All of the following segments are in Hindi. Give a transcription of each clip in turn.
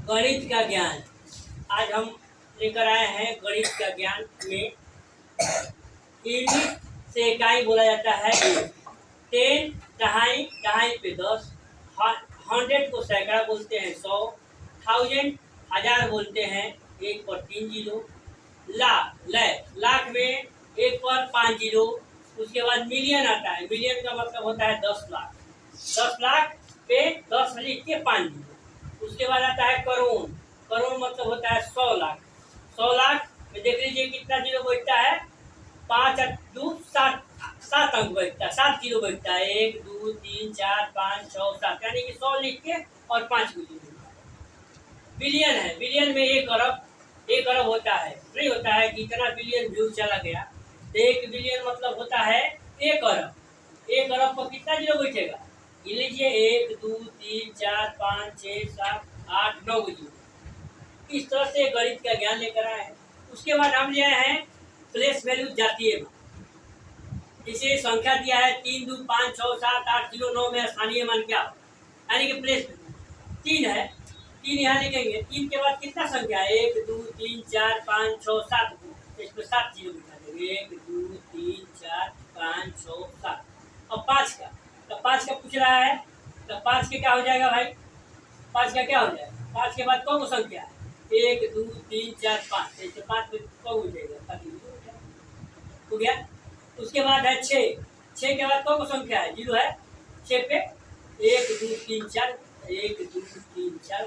गणित का ज्ञान। आज हम लेकर आए हैं गणित का ज्ञान में यूनिट से इकाई बोला जाता है 10 दहाई, दहाई पे 10, 100 को सैकड़ा बोलते हैं 100, 1000 हजार बोलते हैं 1 पर 3 जीरो, लाख में 1 पर 5 जीरो। उसके बाद मिलियन आता है, मिलियन का मतलब होता है 10 लाख, 10 लाख पे 10 लिख के 5 जीरो। उसके बाद आता है करोड़, करोड़ मतलब होता है 100 लाख, 100 लाख में देख लीजिए कितना जीरो बैठता है, 5 और 2 7, 7 अंक बैठता है, 7 जीरो बैठता है, 1 2 3 4 5 6 7, यानी कि 100 लिख के और 5 को जीरो। बिलियन है, बिलियन में 1 अरब, 1 अरब होता है, नहीं होता है कि इतना बिलियन व्यू चला गया, तो 1 बिलियन मतलब होता है 1 अरब। 1 अरब पर कितना जीरो बैठेगा, गिन लीजिए, 1 2 3 4 5 6 7 8 9 जीरो। इस तरह से गणित का ज्ञान लेकर आए हैं। उसके बाद हम ले आए हैं प्लेस वैल्यू, जातीय मान। इसे संख्या दिया है 3 2 5 6 7 8 0 9 में स्थानीय मान क्या हो, यानी कि प्लेस 3 है, 3 यहाँ लिखेंगे। 3 के बाद कितना संख्या है, 1 2 3 4 5 6 7, इसमें 7 जीरो बिठा देंगे, 1 2 3 4 5 6 7। अब 5 का, तो 5 का पूछ रहा है, तो 5 के क्या हो जाएगा भाई, 5 का क्या हो जाएगा, 5 के बाद कौन संख्या है, 1 2 3 4 5, इससे 5 पे कौन हो जाएगा, हो गया। उसके बाद है 6, 6 के बाद कौन संख्या है, जीरो है, 6 पे 1 2 3 4, 1 2 3 4।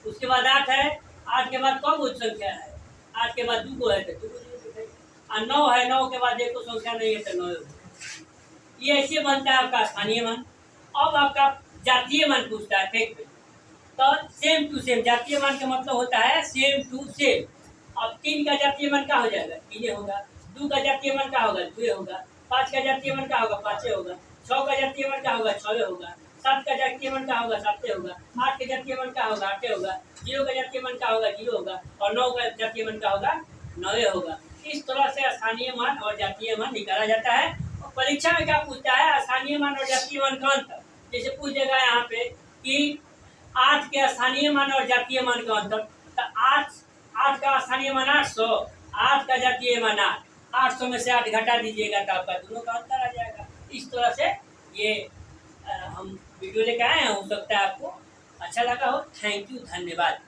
उसके बाद 8 है, 8 के बाद कौन संख्या है, 8 के बाद 2 है तो 2 और 9 है, 9 के बाद एक संख्या नहीं है तो 9 है। ये ऐसे बनता है आपका स्थानीय मान। अब आपका जातीय मान पूछता है फेंक पे, तो सेम टू सेम, जातीय मान का मतलब होता है सेम टू सेम। अब 3 का जातीय मान क्या हो जाएगा, 3 होगा, 2 का जातीय मान क्या होगा, 2 होगा, 5 का जातीय मान क्या होगा, 5 होगा, 6 का जातीय मान क्या होगा, 6 होगा, 7 का जातीय मान क्या होगा, 7 होगा, 8 का जातीय मान क्या होगा, 8 होगा, 0 का जातीय मान क्या होगा, 0 होगा, और 9 का जातीय मान क्या होगा, 9 होगा। इस तरह से स्थानीय मान और जातीय मान निकाला जाता है। और परीक्षा में क्या पूछता है, स्थानीय मान और जातीय मान का अंतर। जैसे पूछ देगा यहाँ पे कि 8 के स्थानीय मान और जातीय मान का अंतर, तो 8 का स्थानीय मान 800, 8 का जातीय मान 8, 800 में से 8 घटा दीजिएगा तो आपका दोनों का अंतर आ जाएगा। इस तरह से ये हम वीडियो लेकर आए हैं, हो सकता है आपको अच्छा लगा हो। थैंक यू, धन्यवाद।